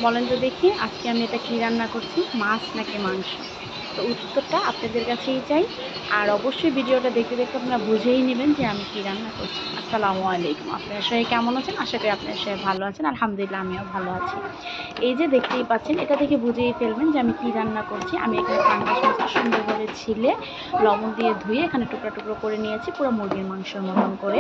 বলেন তো দেখি আজকে আমি এটা কী রান্না করছি, মাছ নাকি মাংস? তো উত্তরটা আপনাদের কাছেই চাই। আর অবশ্যই ভিডিওটা দেখতে দেখতে আপনারা বুঝেই নেবেন যে আমি কী রান্না করছি। আসসালামু আলাইকুম, আপনারা সবাই কেমন আছেন? আশা করি আপনারা সবাই ভালো আছেন। আলহামদুলিল্লাহ আমিও ভালো আছি। এই যে দেখতেই পাচ্ছেন, এটা দেখে বুঝেই ফেলবেন যে আমি কী রান্না করছি। আমি এখানে পাঙ্গাস মাছটা সুন্দরভাবে ছিলে লবণ দিয়ে ধুয়ে এখানে টুকরো টুকরো করে নিয়েছি, পুরো মুরগির মাংসের মতন করে।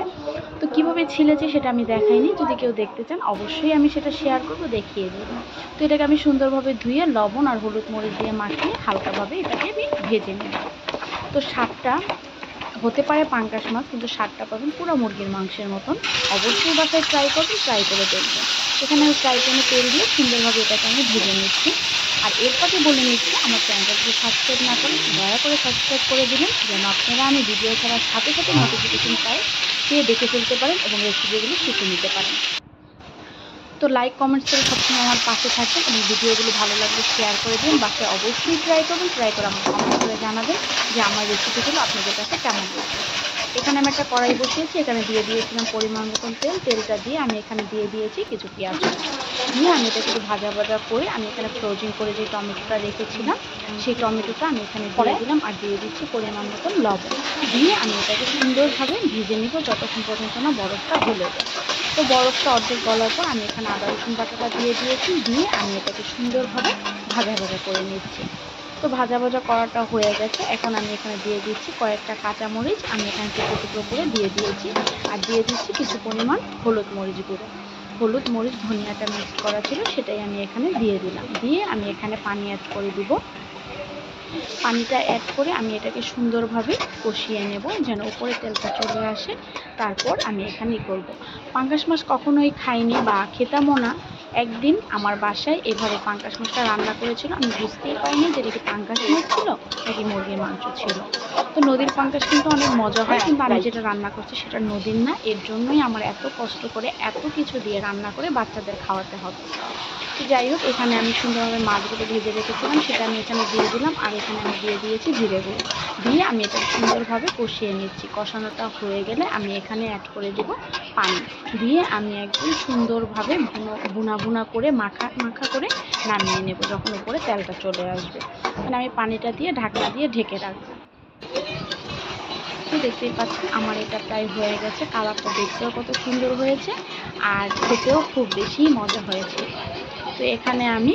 তো কীভাবে ছিলেছি সেটা আমি দেখাইনি, যদি কেউ দেখতে চান অবশ্যই আমি সেটা শেয়ার করব, দেখিয়ে দেবো। তো এটাকে আমি সুন্দরভাবে ধুয়ে লবণ আর হলুদ মরিচ দিয়ে মাখিয়ে হালকাভাবে এটাকে আমি ভেজে নেব। তো স্বাদটা হতে পারে পাঙ্গাস মাছ, কিন্তু স্বাদটা পাবেন পুরো মুরগির মাংসের মতন। অবশ্যই বাসায় ট্রাই করবেন, ট্রাই করে দেখবেন। এখানে আমি ফ্রাই প্যানে তেল দিয়ে সুন্দরভাবে এটাকে আমি ভেজে নিচ্ছি। আর এরপরে বলে নিচ্ছি, আমার চ্যানেলটা যদি সাবস্ক্রাইব না করেন দয়া করে সাবস্ক্রাইব করে দিবেন, যেন আপনারা আমি ভিডিও ছাড়ার সাথে সাথে নোটিফিকেশন পায় পেয়ে দেখে ফেলতে পারেন এবং রেসিপিগুলো শিখে নিতে পারেন। তো লাইক কমেন্টস করে সবসময় আমার পাশে থাকবেন এবং ভিডিওগুলো ভালো লাগলে শেয়ার করে দিন। বাসায় অবশ্যই ট্রাই করবেন, ট্রাই করে আমার কমেন্ট করে জানাবেন যে আমার রেসিপিগুলো আপনাদের কাছে কেমন লাগছে। এখানে আমি একটা কড়াই বসিয়েছি, এখানে দিয়ে দিয়েছিলাম পরিমাণ মতন তেল। তেলটা দিয়ে আমি এখানে দিয়ে দিয়েছি কিছু পেঁয়াজ দিয়ে আমি এটা একটু ভাজা ভাজা করে আমি এখানে ফ্রোজিং করে যে টমেটোটা রেখেছিলাম সেই টমেটোটা আমি এখানে দিয়ে দিলাম আর দিয়ে দিচ্ছি পরিমাণ মতন লবণ দিয়ে আমি এটাকে সুন্দরভাবে ভেজে নিব যতক্ষণ পর্যন্ত না বরফটা গলে যায়। তো বরফটা অর্ধেক গলার পর আমি এখানে আদা রসুন বাটাটা দিয়ে দিয়েছি, দিয়ে আমি এটাকে সুন্দরভাবে ভাজা ভাজা করে নিচ্ছি। তো ভাজা ভাজা করাটা হয়ে গেছে, এখন আমি এখানে দিয়ে দিচ্ছি কয়েকটা কাঁচামরিচ, আমি এখানে টুকরো টুকরো করে দিয়ে দিয়েছি। আর দিয়ে দিচ্ছি কিছু পরিমাণ হলুদ মরিচ গুঁড়ো। হলুদ মরিচ ধনিয়াটা মিক্স করা ছিল সেটাই আমি এখানে দিয়ে দিলাম, দিয়ে আমি এখানে পানি অ্যাড করে দিব। পানিটা অ্যাড করে আমি এটাকে সুন্দরভাবে কষিয়ে নেব যেন উপরে তেলটা চলে আসে। তারপর আমি এখানে করব, পাঙ্গাস মাছ কখনোই খাইনি বা খেতামও না। একদিন আমার বাসায় এভাবে পাঙ্গাস মাছটা রান্না করেছিল, আমি বুঝতেই পারিনি যে এটা কি পাঙ্গাস মাছ ছিল নাকি মুরগির মাংস ছিল। তো নদীর পাঙ্গাস কিন্তু অনেক মজা হয়, কিন্তু আমি যেটা রান্না করছি সেটা নদীর না, এর জন্যই আমার এত কষ্ট করে এত কিছু দিয়ে রান্না করে বাচ্চাদের খাওয়াতে হবে। তো যাই হোক, এখানে আমি সুন্দরভাবে মাছগুলো ভেজে রেখেছিলাম সেটা আমি এখানে দিয়ে দিলাম, আর এখানে আমি দিয়ে দিয়েছি জিরে গুঁড়ো দিয়ে আমি এটা সুন্দরভাবে কষিয়ে নিচ্ছি। কষানোটা হয়ে গেলে আমি এখানে অ্যাড করে দেব পানি, দিয়ে আমি একদম সুন্দরভাবে ভুনা ভুনা করে মাখা মাখা করে নামিয়ে নেব যখন উপরে তেলটা চলে আসবে। মানে আমি পানিটা দিয়ে ঢাকনা দিয়ে ঢেকে রাখবো। তো দেখতেই পাচ্ছেন আমার এটা প্রায় হয়ে গেছে, কালারটা দেখতেও কত সুন্দর হয়েছে আর খেতেও খুব বেশি মজা হয়েছে। তো এখানে আমি